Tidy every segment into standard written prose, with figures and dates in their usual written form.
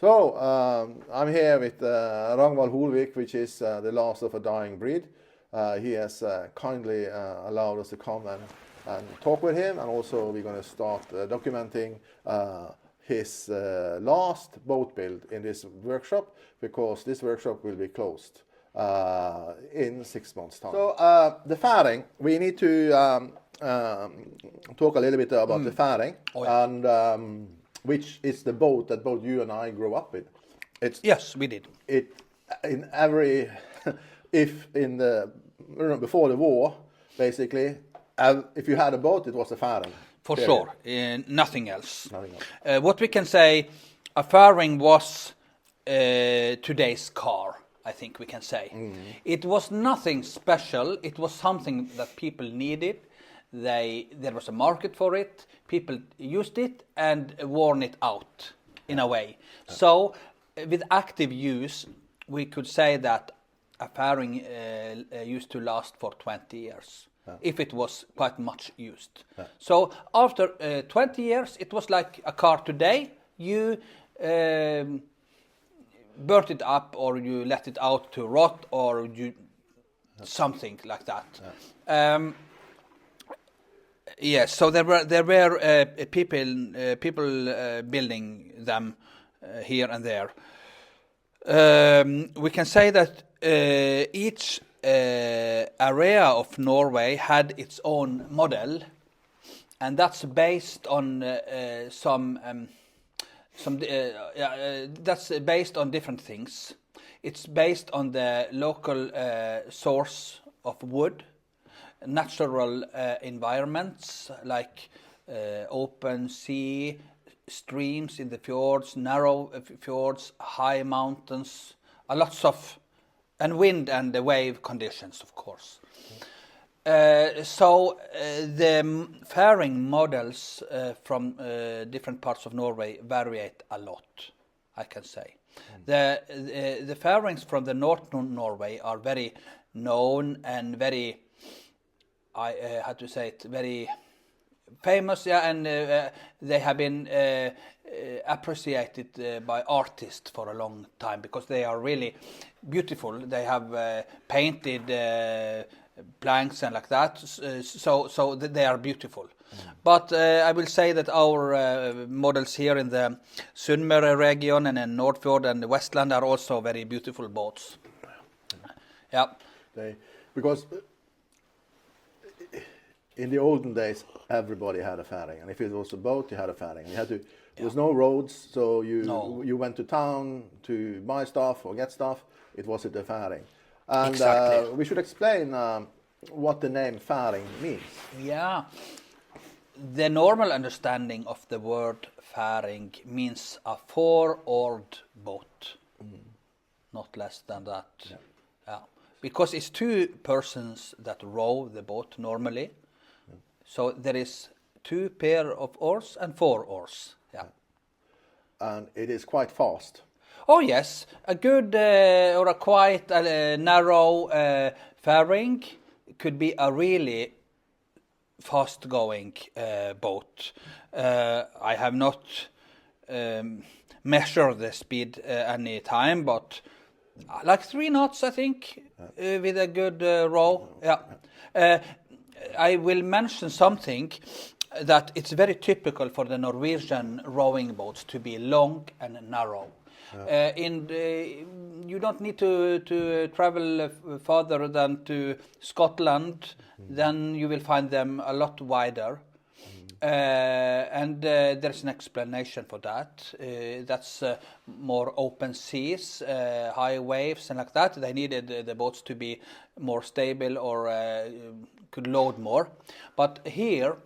So I'm here with Ragnvald Holvik, which is the last of a dying breed. He has kindly allowed us to come and talk with him, and also we're going to start documenting his last boat build in this workshop, because this workshop will be closed in 6 months' time. So the Færing, we need to talk a little bit about the Færing, and which is the boat that both you and I grew up with. Yes, we did. In every, before the war, basically, if you had a boat, it was a Færing. For sure, nothing else. What we can say, a Færing was today's car, I think we can say. It was nothing special. It was something that people needed. There was a market for it. People used it and worn it out in a way. So with active use, we could say that a Færing used to last for 20 years. If it was quite much used. So after 20 years, it was like a car today. You burnt it up, or you let it out to rot, or you something like that. Yes, so there were people building them here and there. We can say that each area of Norway had its own model, and that's based on that's based on different things. It's based on the local source of wood, natural environments like open sea, streams in the fjords, narrow fjords, high mountains, lots of, and wind and the wave conditions, of course. So the Færing models from different parts of Norway variate a lot, I can say. The Færings from the north Norway are very known and very, how to say it, very famous, and they have been appreciated by artists for a long time, because they are really beautiful. They have painted planks and like that, so they are beautiful. But I will say that our models here in the Sunnmøre region and in Nordfjord and the Westland are also very beautiful boats. Yeah. Because in the olden days, everybody had a Færing, and if it was a boat, you had a Færing. There was no roads, so you went to town to buy stuff or get stuff. It was at the Færing. And exactly. We should explain what the name Færing means. Yeah. The normal understanding of the word Færing means a four-oared boat. Not less than that. Yeah. Because it's two persons that row the boat normally. So there is 2 pair of oars and 4 oars. Yeah. And it is quite fast. Oh yes, a good or a quite narrow Færing could be a really fast-going boat. I have not measured the speed any time, but like 3 knots, I think, with a good row. Yeah. I will mention something that it's very typical for the Norwegian rowing boats to be long and narrow. You don't need to travel farther than to Scotland, then you will find them a lot wider. And there's an explanation for that. That's more open seas, high waves and like that. They needed the boats to be more stable or could load more. But here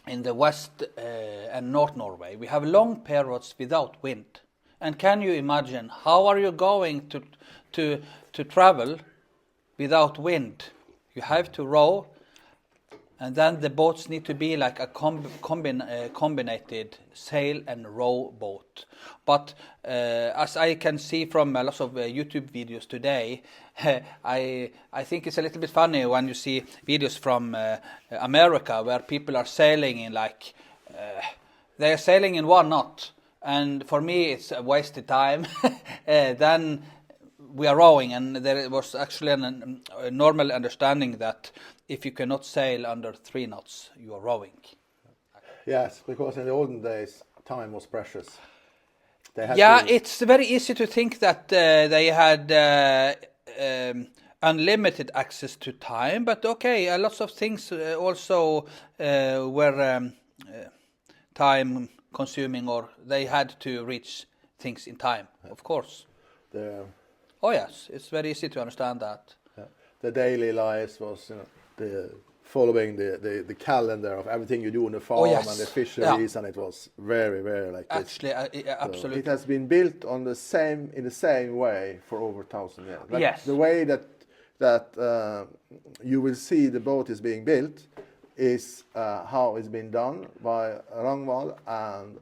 in the west and north Norway, we have long periods without wind. And can you imagine, how are you going to travel without wind? You have to row, and then the boats need to be like a combinated sail and row boat. But as I can see from a lot of YouTube videos today, I think it's a little bit funny when you see videos from America where people are sailing in like, they are sailing in 1 knot. and for me it's a wasted time. Then we are rowing, and there was actually a normal understanding that if you cannot sail under 3 knots, you are rowing. Yes, because in the olden days, time was precious. It's very easy to think that they had unlimited access to time, but okay, lots of things also were time consuming, or they had to reach things in time, of course. Oh yes, it's very easy to understand that. The daily lives was following the calendar of everything you do on the farm and the fisheries, and it was very, very like this. Actually, absolutely. So it has been built in the same way for over 1,000 years. Like yes. The way that you will see the boat is being built is how it's been done by Ragnvald and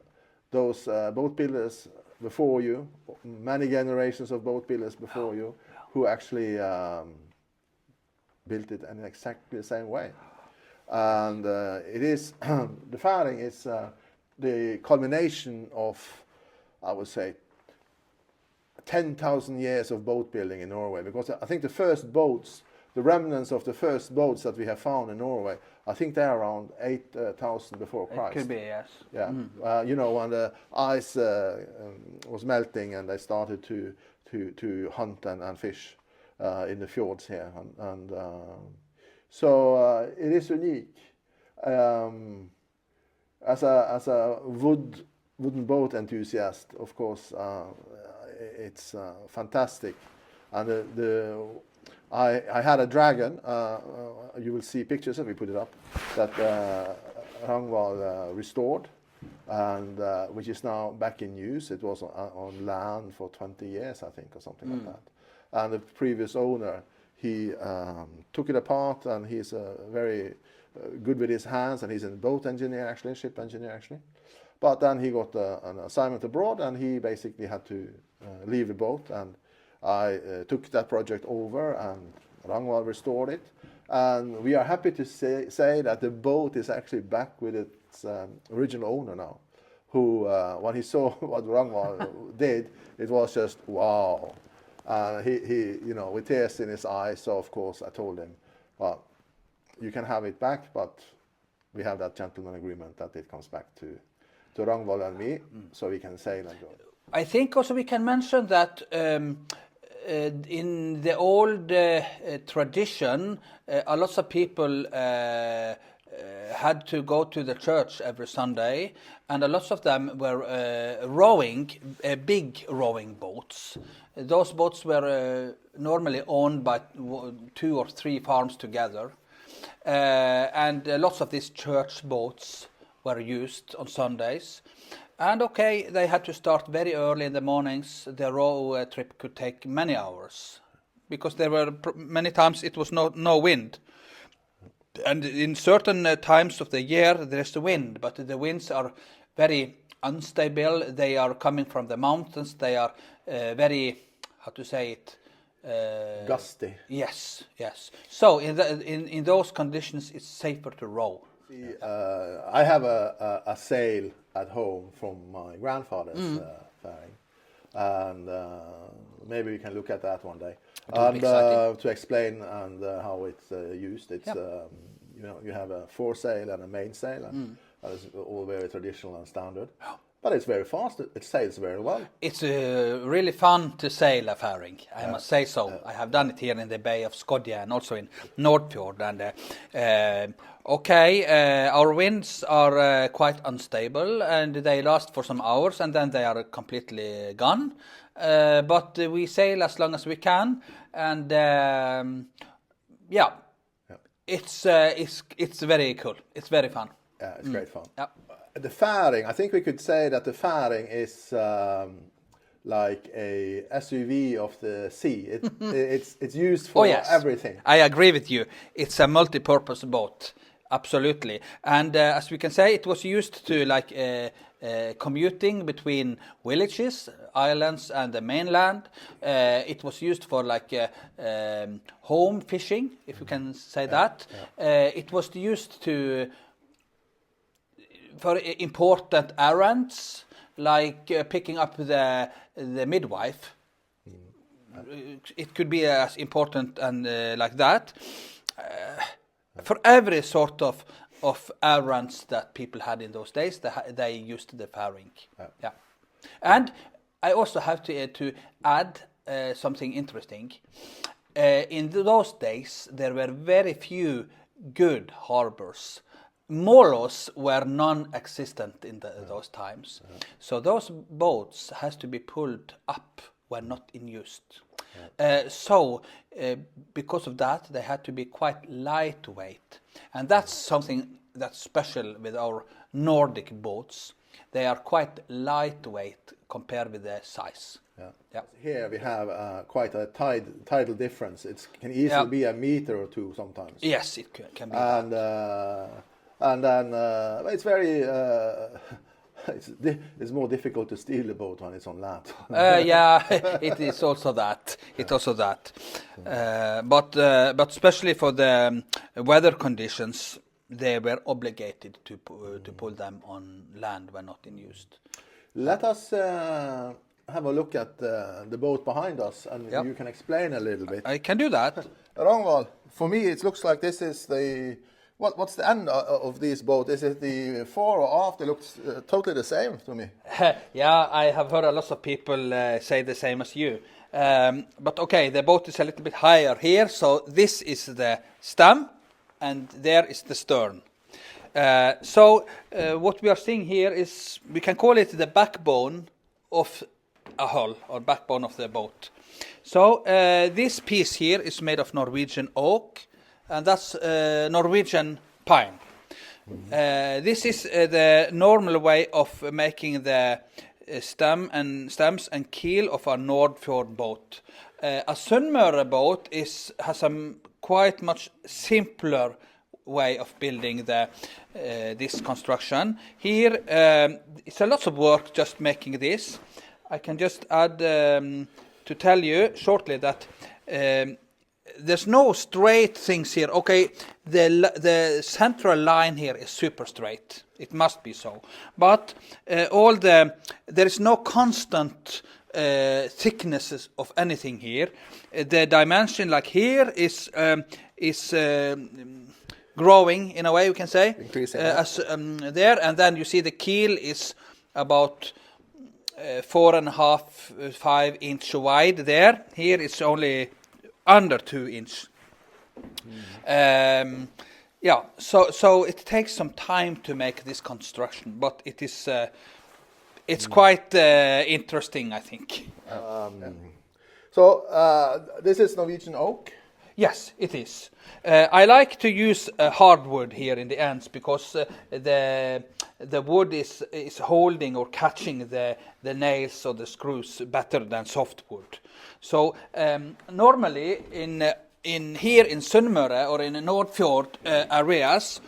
those boat builders before you, many generations of boat builders before you, who actually built it in exactly the same way. And it is, the Færing is the culmination of, I would say, 10,000 years of boat building in Norway, because I think the first boats, the remnants of the first boats that we have found in Norway, I think they're around 8,000 before Christ. It could be, yes. Yeah, when the ice was melting and they started to hunt and fish in the fjords here, and so it is unique. As a wooden boat enthusiast, of course, it's fantastic. And I had a dragon. You will see pictures if we put it up, that Ragnvald restored, and which is now back in use. It was on land for 20 years, I think, or something like that. And the previous owner, he took it apart, and he's very good with his hands, and he's a boat engineer, actually, ship engineer, actually. But then he got an assignment abroad, and he basically had to leave the boat, and I took that project over, and Ragnvald restored it. And we are happy to say that the boat is actually back with its original owner now, who, when he saw what Ragnvald did, it was just wow. He, with tears in his eyes, so of course I told him, well, you can have it back, but we have that gentleman agreement that it comes back to Ragnvald and me, so we can sail and go. I think also we can mention that in the old tradition, a lot of people had to go to the church every Sunday, and a lot of them were rowing, big rowing boats. Those boats were normally owned by 2 or 3 farms together, and lots of these church boats were used on Sundays. And okay, they had to start very early in the mornings. The row trip could take many hours, because there were many times it was no wind. And in certain times of the year there's the wind, but the winds are very unstable. They are coming from the mountains. They are very, how to say it? Gusty. Yes. So in those conditions, it's safer to row. I have a sail at home from my grandfather's Færing, and maybe we can look at that one day. And to explain and how it's used, it's you have a foresail and a mainsail, and that is all very traditional and standard. But it's very fast. It sails very well. It's really fun to sail a Færing, I must say so. I have done it here in the Bay of Skodje and also in Nordfjord. And our winds are quite unstable, and they last for some hours, and then they are completely gone. But we sail as long as we can, and it's very cool. It's very fun. Yeah, it's great fun. Yeah. The Færing, I think we could say that the Færing is like a SUV of the sea. It's used for everything. I agree with you. It's a multi-purpose boat, absolutely. And as we can say, it was used to commuting between villages, islands, and the mainland. It was used for home fishing, if you can say that. It was used for important errands, like picking up the midwife. It could be as important and like that. For every sort of errands that people had in those days, they used the Færing. Yeah. And I also have to add something interesting. In those days, there were very few good harbors. Molos were non-existent in those times. So those boats has to be pulled up when not in use. Because of that, they had to be quite lightweight. And that's something that's special with our Nordic boats. They are quite lightweight compared with their size. Yeah. Here we have quite a tidal difference. It can easily be a meter or two sometimes. Yes, it can be. And then it's very... it's more difficult to steal the boat when it's on land. Yeah, it is also that. It's also that. But especially for the weather conditions, they were obligated to pull them on land when not in use. Let us have a look at the boat behind us, and you can explain a little bit. I can do that. Ragnvald, for me it looks like this is the... What's the end of this boat? Is it the fore or aft? It looks totally the same to me. Yeah, I have heard a lot of people say the same as you. But okay, the boat is a little bit higher here, so this is the stem, and there is the stern. What we are seeing here is, we can call it the backbone of a hull, or backbone of the boat. So this piece here is made of Norwegian oak, and that's Norwegian pine. This is the normal way of making the stems and keel of a Nordfjord boat. A Sunnmøre boat has a quite much simpler way of building this construction. Here it's a lot of work just making this. I can just add to tell you shortly that there's no straight things here. Okay, the central line here is super straight. It must be so. But there is no constant thicknesses of anything here. The dimension, like here, is growing in a way, we can say. Increasing. There, and then you see the keel is about 4.5, 5 inch wide there. Here it's only under 2 inch. So it takes some time to make this construction, but it is it's quite interesting, I think. This is Norwegian oak? Yes, it is. I like to use hardwood here in the ends because the wood is holding or catching the nails or the screws better than softwood. So normally in here in Sunnmøre or in the Nordfjord areas,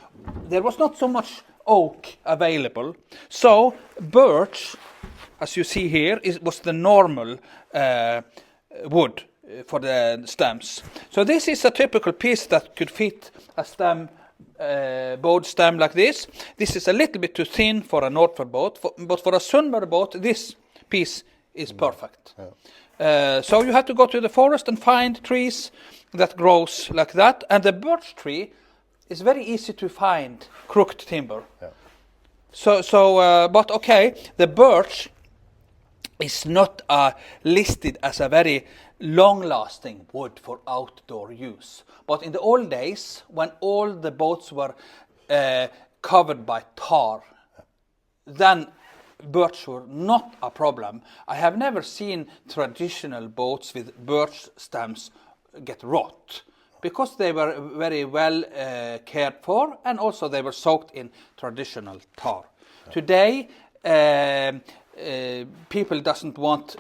there was not so much oak available. So birch, as you see here, was the normal wood for the stems. So this is a typical piece that could fit a stem, boat stem like this. This is a little bit too thin for a Nordfjord boat, but for a Sunnmøre boat, this piece is perfect. So you have to go to the forest and find trees that grows like that, and the birch tree is very easy to find crooked timber. But okay, the birch is not listed as a very long-lasting wood for outdoor use. But in the old days, when all the boats were covered by tar, then birch were not a problem. I have never seen traditional boats with birch stems get rot, because they were very well cared for, and also they were soaked in traditional tar. Today, people doesn't want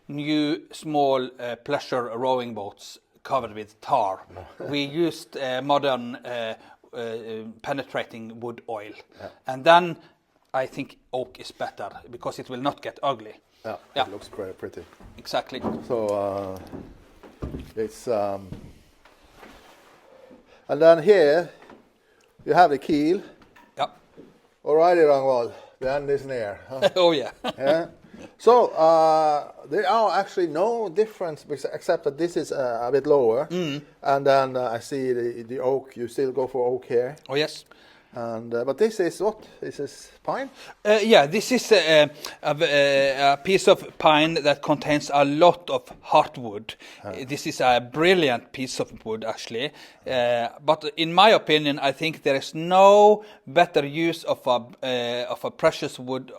new small pleasure rowing boats covered with tar. We used modern penetrating wood oil, and then I think oak is better because it will not get ugly. It looks very pretty. Exactly. So it's and then here you have the keel. Yeah. Alrighty, Ragnvald. The end is near. Huh? Oh yeah. Yeah. So there are actually no difference except that this is a bit lower, and then I see the oak. You still go for oak here. Oh yes. And but this is what? This is pine. Yeah, this is a piece of pine that contains a lot of hardwood. This is a brilliant piece of wood, actually. But in my opinion, I think there is no better use of a precious wood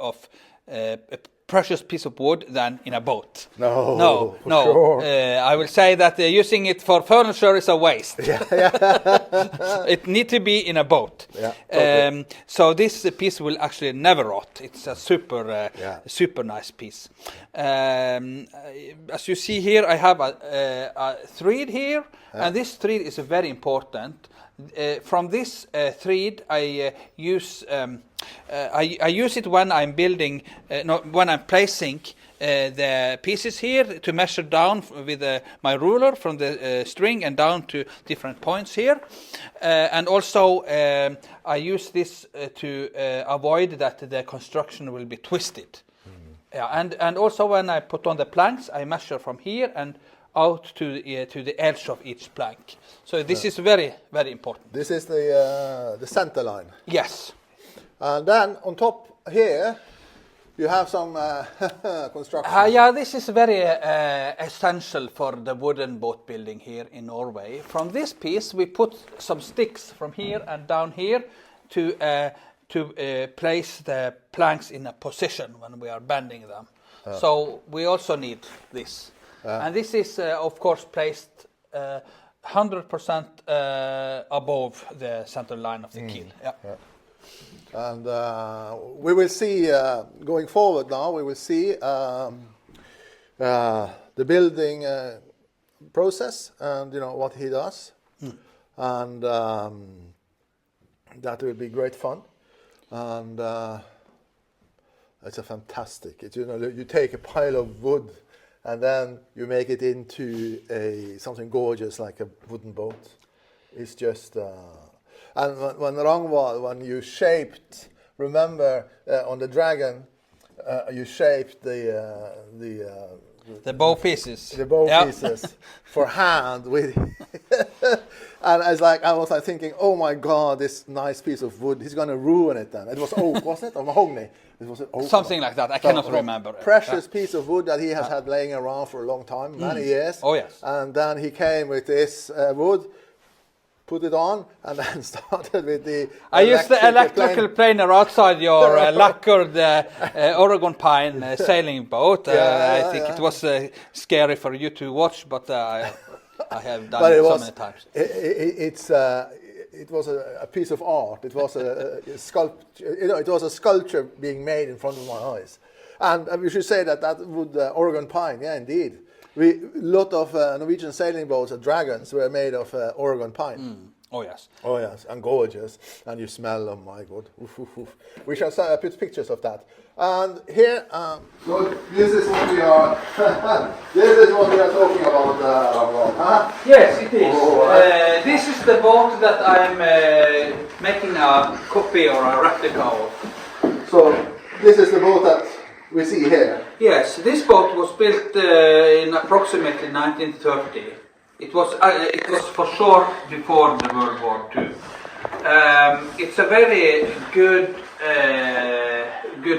a precious piece of wood than in a boat. No. Sure. I will say that using it for furniture is a waste. It needs to be in a boat. Yeah, totally. So this piece will actually never rot. It's a super nice piece. As you see here, I have a thread here, and this thread is very important. From this thread, I use it when I'm building, when I'm placing the pieces here to measure down with my ruler from the string and down to different points here, and also I use this to avoid that the construction will be twisted. Yeah, and also when I put on the planks, I measure from here and out to the edge of each plank. So this is very, very important. This is the center line. Yes. And then on top here, you have some construction. Yeah, this is very essential for the wooden boat building here in Norway. From this piece, we put some sticks from here and down here to place the planks in a position when we are bending them. So we also need this. And this is, of course, placed 100% above the center line of the keel. Yeah. And we will see, going forward now, we will see the building process and, what he does. And that will be great fun. And it's a fantastic, you take a pile of wood and then you make it into something gorgeous like a wooden boat. It's just, and when Ragnvald, when you shaped, remember on the dragon, you shaped the bow pieces. The bow pieces for hand with, and I was thinking, oh my God, this nice piece of wood, he's going to ruin it then. It was oak, wasn't it, or mahogany? It was oak. Something like that. I cannot remember. Precious piece of wood that he has had laying around for a long time, many years. Oh yes. And then he came with this wood, put it on, and then started with the. I used the electrical planer outside your lacquered Oregon pine sailing boat. I think it was scary for you to watch, but I have done it so many times. It was a piece of art. It was a sculpture. It was a sculpture being made in front of my eyes. And we should say that wood, Oregon pine. Yeah, indeed. A lot of Norwegian sailing boats, dragons, were made of Oregon pine. Oh yes. Oh yes, and gorgeous, and you smell them. My God, oof, oof, oof. We shall put pictures of that. And here, so this is what we are. This is what we are talking about. Yes, it is. This is the boat that I'm making a copy or a replica of. So this is the boat that we see here. Yes, this boat was built in approximately 1930. It was for sure before the World War II. It's a very good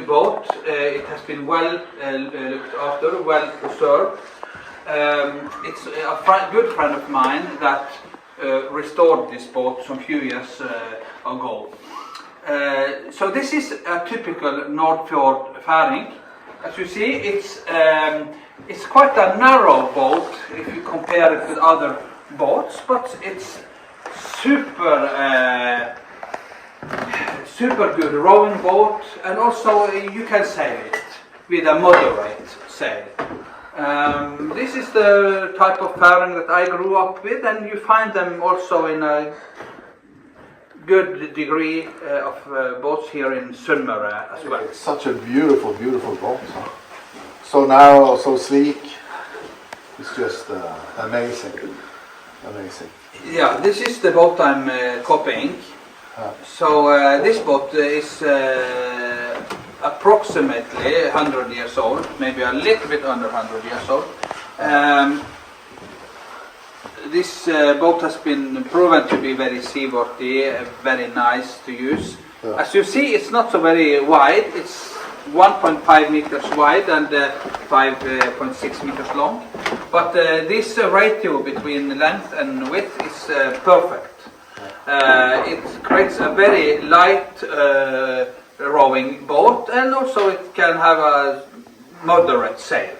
boat. It has been well looked after, well preserved. It's a good friend of mine that restored this boat some few years ago. So this is a typical Nordfjord Færing. As you see, it's quite a narrow boat if you compare it with other boats, but it's super good rowing boat, and also you can sail it with a moderate sail. This is the type of Færing that I grew up with, and you find them also in a good degree of boats here in Sunnmøre as well. It's such a beautiful, beautiful boat. So narrow, so sleek. It's just amazing. Amazing. Yeah, this is the boat I'm copying. So this boat is approximately 100 years old, maybe a little bit under 100 years old. This boat has been proven to be very seaworthy, very nice to use. Yeah. As you see, it's not so very wide. It's 1.5 meters wide and 5.6 meters long. But this ratio between length and width is perfect. It creates a very light rowing boat, and also it can have a moderate sail.